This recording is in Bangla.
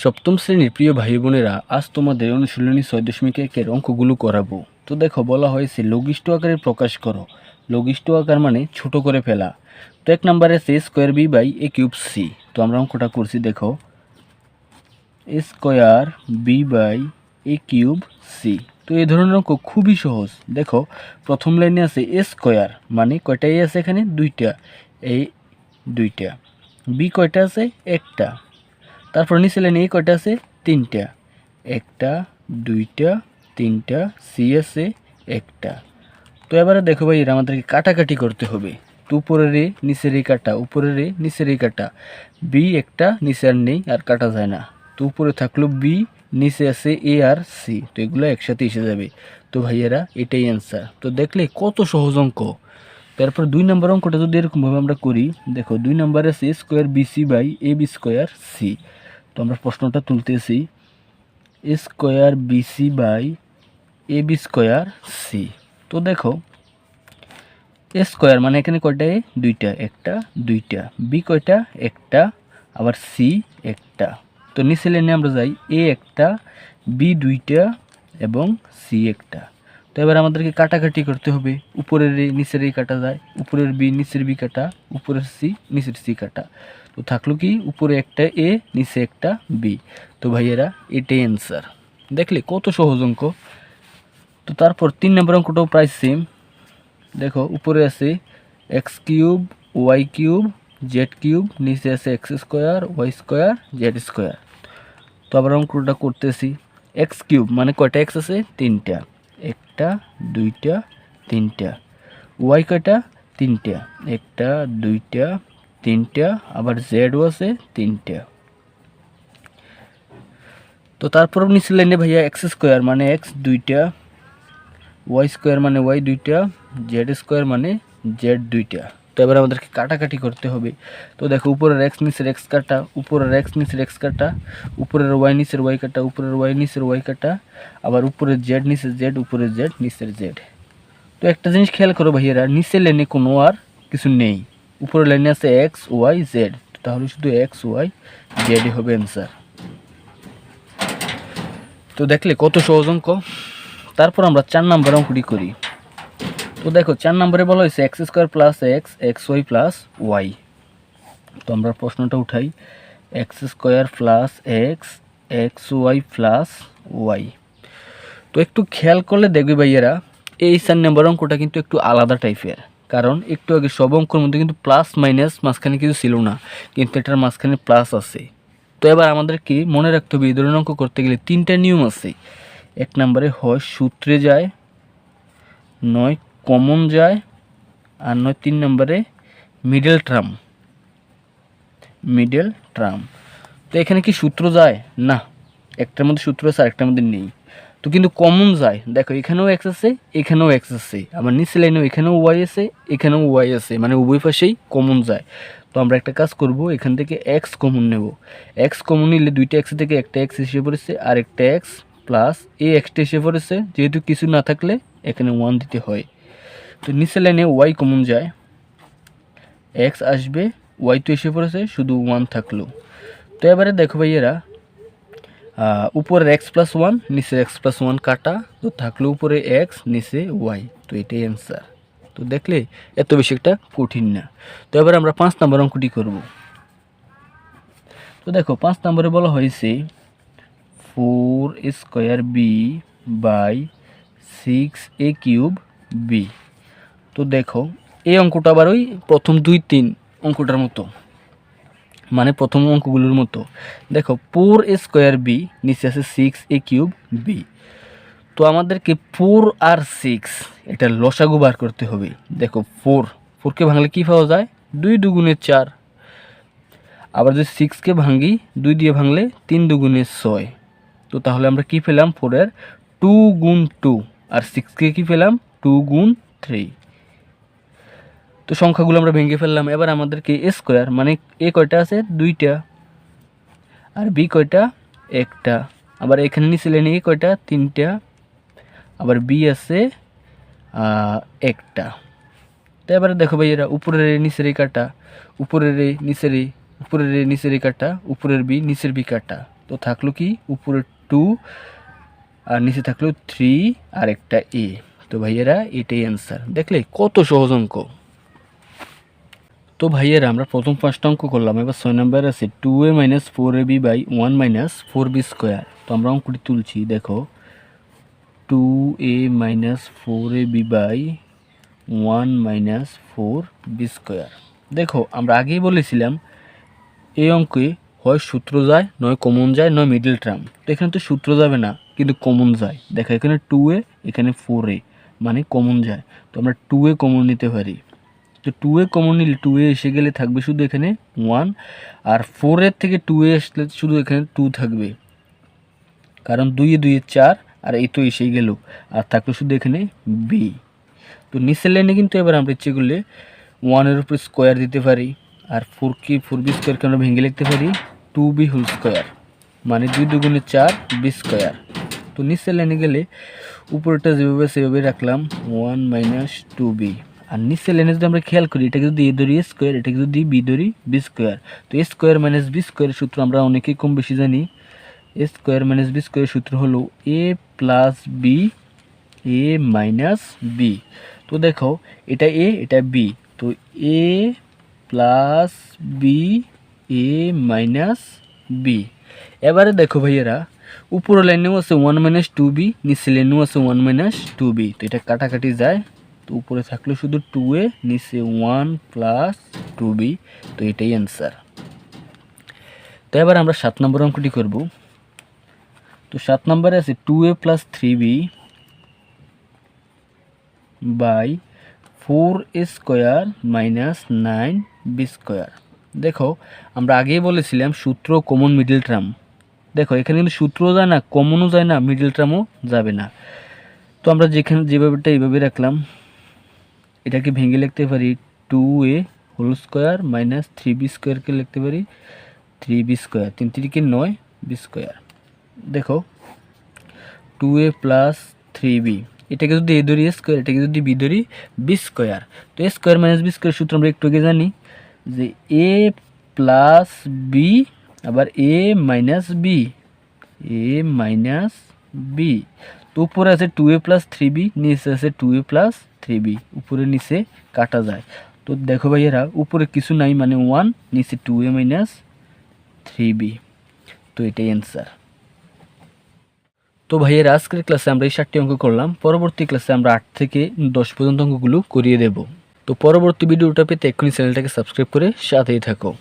সপ্তম শ্রেণীর প্রিয় ভাই বোনেরা, আজ তোমাদের অনুশীলনী 6.1-এর অঙ্কগুলো করাবো। তো দেখো, বলা হয়েছে লঘিষ্ঠ আকারে প্রকাশ করো। লঘিষ্ঠ আকার মানে ছোট করে ফেলা। তো 1 নম্বরে আছে square B by A cube C. তো আমরা অঙ্কটা করছি, দেখো square B by A cube C. তো এই ধরনের অঙ্ক খুবই সহজ। দেখো, প্রথম লাইনে আছে এ স্কোয়ার মানে কয়টা এ আছে এখানে? দুইটা। এই দুইটা। বি কয়টা আছে? একটা। তারপর নিচে লাইনে এই কয়টা আছে? তিনটা। একটা, দুইটা, তিনটা। সি আছে একটা। তো এবারে দেখো ভাই, এরা আমাদেরকে কাটাকাটি করতে হবে। তো উপরের এ নিচের এই কাটা, উপরের এ নিচের এই কাটা। বি একটা, নিচে আর নেই, আর কাটা যায় না। তো উপরে থাকলো বি, নিচে আছে এ আর সি। তো এগুলো একসাথে এসে যাবে। তো ভাইয়েরা, এটাই অ্যান্সার। তো দেখলে কত সহজ অঙ্ক। তারপর 2 নম্বর অঙ্কটা যদি এরকমভাবে আমরা করি, দেখো 2 নম্বরে আছে square BC by A B square C. তো আমরা প্রশ্নটা তুলতেছি, square BC by A B square C. তো দেখো, স্কোয়ার মানে এখানে কয়টা এ? দুইটা। একটা, দুইটা। বি কয়টা? একটা। আবার সি একটা। তো নিচে লাইনে আমরা যাই, এ একটা, বি দুইটা এবং সি একটা। তো এবার আমাদেরকে কাটাকাটি করতে হবে। উপরের এ নিচের এই কাটা যায়, উপরের বি নিচের বি কাটা, উপরের সি নিচের সি কাটা। তো থাকলো কি? উপরে একটা এ, নিচে একটা বি। তো ভাইয়েরা, এটাই অ্যান্সার। দেখলে কত সহজ অঙ্ক। তো তারপর 3 নম্বর অঙ্কটাও প্রায় সেম। দেখো, উপরে আছে X cube Y cube Z cube, নিচে আছে X square Y square Z square. তো আবার অঙ্কটা করতেছি। এক্স কিউব মানে কয়টা এক্স আছে? তিনটা। একটা, দুইটা, তিনটা। ওয়াই কয়টা? তিনটা। একটা, দুইটা, তিনটা। আবার জেডও আছে তিনটা। তো তারপর নিচে লাইনে ভাইয়া এক্স স্কোয়ার মানে এক্স দুইটা, ওয়াই স্কোয়ার মানে ওয়াই দুইটা, জেড স্কোয়ার মানে জেড দুইটা। তো এবার আমাদেরকে কাটাকাটি করতে হবে। তো দেখো, উপরের এক্স নিচের এক্স কাটা, উপরের এক্স নিচের এক্স কাটা, উপরের ওয়াই নিচের ওয়াই কাটা, উপরের ওয়াই নিচের ওয়াই কাটা। আবার উপরের জেড নিচের জেড, উপরের জেড নিচের জেড। তো একটা জিনিস খেয়াল করো ভাইয়েরা, নিচের লাইনে কোনো আর কিছু নেই। উপরের লাইনে আছে এক্স ওয়াই জেড। তাহলে শুধু এক্স ওয়াই জেডই হবে অ্যান্সার। তো দেখলে কত সহজ অঙ্ক। তারপর আমরা 4 নম্বর অঙ্কটি করি। তো দেখো, 4 নম্বরে বলা হয়েছে X square plus X X Y plus Y. তো আমরা প্রশ্নটা উঠাই, X square plus X X Y plus Y. তো একটু খেয়াল করলে দেখবে ভাইয়েরা, এই 4 নম্বর অঙ্কটা কিন্তু একটু আলাদা টাইপের। কারণ একটু আগে সব অঙ্কের মধ্যে কিন্তু প্লাস মাইনাস মাঝখানে কিছু ছিল না, কিন্তু এটার মাঝখানে প্লাস আছে। তো এবার আমাদেরকে মনে রাখতে হবে, এই ধরনের অঙ্ক করতে গেলে 3টা নিয়ম আছে। 1 নম্বরে হয় সূত্রে যায়, নয় কমন যায়, আর নয় 3 নম্বরে মিডল টার্ম। Middle term. তো এখানে কি সূত্র যায়? না, একটার মধ্যে সূত্র আছে আর একটার মধ্যে নেই। তো কিন্তু কমন যায়। দেখো, এখানেও এক্স আছে, এখানেও এক্স আছে, আবার নিচে লাইনেও এখানেও ওয়াই আছে, এখানেও ওয়াই আছে, মানে উভয় পাশেই কমন যায়। তো আমরা একটা কাজ করব, এখান থেকে এক্স কমন নেব। এক্স কমন নিলে দুইটা এক্স থেকে একটা এক্স এসে পড়েছে, আর একটা এক্স প্লাস এই এক্সটা এসে পড়েছে। যেহেতু কিছু না থাকলে এখানে 1 দিতে হয়। তো নিচে লাইনে ওয়াই কমন যায়, এক্স আসবে, ওয়াই তো এসে পড়েছে, শুধু 1 থাকলো। তো এবারে দেখো ভাইয়েরা, উপরের এক্স প্লাস 1 নিচের এক্স প্লাস 1 কাটা। তো থাকলো উপরে এক্স নিচে ওয়াই। তো এটাই অ্যান্সার। তো দেখলে এত বেশি একটা কঠিন না। তো এবার আমরা 5 নম্বর অঙ্কটি করব। তো দেখো, 5 নম্বরে বলা হয়েছে 4 square B by 6 A cube B. তো দেখো, এই অঙ্কটা আবার ওই প্রথম 2-3 অঙ্কটার মতো, মানে প্রথম অঙ্কগুলোর মতো। দেখো, 4 স্কোয়ার বি নিচে আছে 6 এ কিউব বি। তো আমাদেরকে 4 আর 6 এটা লসাগু বার করতে হবে। দেখো, 4কে ভাঙলে কি পাওয়া যায়? 2 দুগুণে 4। আবার যদি 6কে ভাঙি 2 দিয়ে ভাঙলে 3 দুগুণে 6। তো তাহলে আমরা কি পেলাম? 4-এর 2 গুণ 2। আর 6কে কি পেলাম? 2 গুণ 3। তো সংখ্যাগুলো আমরা ভেঙে ফেললাম। এবার আমাদেরকে এ স্কোয়ার মানে এ কয়টা আছে? 2টা। আর বি কয়টা? একটা। আবার এখানে নিচে লাইনে এ কয়টা? 3টা। আবার বি আছে একটা। তো এবারে দেখো ভাই, এরা উপরের নিচের এই কাটা, উপরের নিচের উপরের নিচের এই কাটা, উপরের বি নিচের বি কাটা। তো থাকলো কি উপরে 2 আর নিচে থাকলো 3 আর একটা এ। তো ভাইয়েরা এটাই অ্যান্সার। দেখলে কত সহজ অঙ্ক। তো ভাইয়েরা আমরা প্রথম 5টা অঙ্ক করলাম, এবার 6 নম্বর আছে 2a - 4ab / 1 - 4b স্কোয়ার। তো আমরা অঙ্কটি তুলছি, দেখো 2a - 4ab / 1 - 4b স্কোয়ার। দেখো আমরা আগেই বলেছিলাম এই অঙ্কে হয় সূত্র যায়, নয় কমন যায়, নয় মিডল টার্ম। তো এখানে তো সূত্র যাবে না, কিন্তু কমন যায়। দেখো এখানে 2a, এখানে 4a, মানে কমন যায়। তো আমরা 2a কমন নিতে পারি। তো 2a কমন নিলে 2a এসে গেলে থাকবে শুধু এখানে 1, আর 4 থেকে 2a আসলে শুধু এখানে 2 থাকবে, কারণ 2 এ 2 এ 4, আর এই তো এসেই গেল, আর থাকলো শুধু এখানে b। তো নিচের লাইনে কিন্তু এবার আমরা ইচ্ছে করলে 1-এর উপর স্কোয়ার দিতে পারি, আর 4b স্কোয়ারকে আমরা ভেঙে লিখতে পারি 2b হোল স্কোয়ার, মানে 2 দুগুণে 4 b স্কোয়ার। তো নিচের লাইনে গেলে উপরটা যেভাবে সেভাবে রাখলাম 1 - 2b, আর নিচের লাইনে যদি আমরা খেয়াল করি এটাকে যদি a ধরি a স্কোয়ার, এটাকে যদি b ধরি b স্কোয়ার। তো a স্কোয়ার - b স্কোয়ারের সূত্র আমরা অনেকেই কম বেশি জানি। a স্কোয়ার - b স্কোয়ারের সূত্র হলো a plus b a minus b। তো দেখো এটা a, এটা b, তো a plus b a minus b। এবারে দেখো ভাইয়েরা উপরের লাইনেও আছে 1 - 2b, নিচে লাইনেও আছে 1 - 2b। তো এটা কাটাকাটি যায়, তো উপরে থাকলো শুধু 2a, নিচে 1 প্লাস 2b। তো এটাই অ্যান্সার। তো এবার আমরা 7 নম্বর অঙ্কটি করব। তো 7 নম্বরে আছে 2a plus 3b by 4a square minus 9b square. দেখো আমরা আগেই বলেছিলাম সূত্র কমন মিডল টার্ম। দেখো এখানে কিন্তু সূত্রও যায় না, কমনও যায় না, মিডল টার্মও যাবে না। তো আমরা যেভাবেটা এইভাবে রাখলাম, এটাকে ভেঙে লিখতে পারি 2a whole square minus 3b স্কোয়ারকে লিখতে পারি 3b স্কোয়ার, 3 3 9 b স্কোয়ার। দেখো 2a প্লাস 3b, এটাকে যদি a ধরি a স্কোয়ার, এটাকে যদি b ধরি b স্কোয়ার। তো a square minus b square সূত্র আমরা একটু আগে জানি যে a প্লাস b আবার a মাইনাস b। তো উপরে আছে 2a প্লাস 3b, নিচে আছে 2a প্লাস 3b, উপরে নিচে কাটা যায়। তো দেখো ভাইয়েরা উপরে কিছু নাই মানে 1, নিচে 2a মাইনাস 3b। তো এটাই অ্যান্সার। তো ভাইয়েরা আজকের ক্লাসে আমরা এই 7টি অঙ্ক করলাম। পরবর্তী ক্লাসে আমরা 8 থেকে 10 পর্যন্ত অঙ্কগুলো করিয়ে দেব। তো পরবর্তী ভিডিওটা পেতে এক্ষুনি চ্যানেলটাকে সাবস্ক্রাইব করে সাথেই থাকো।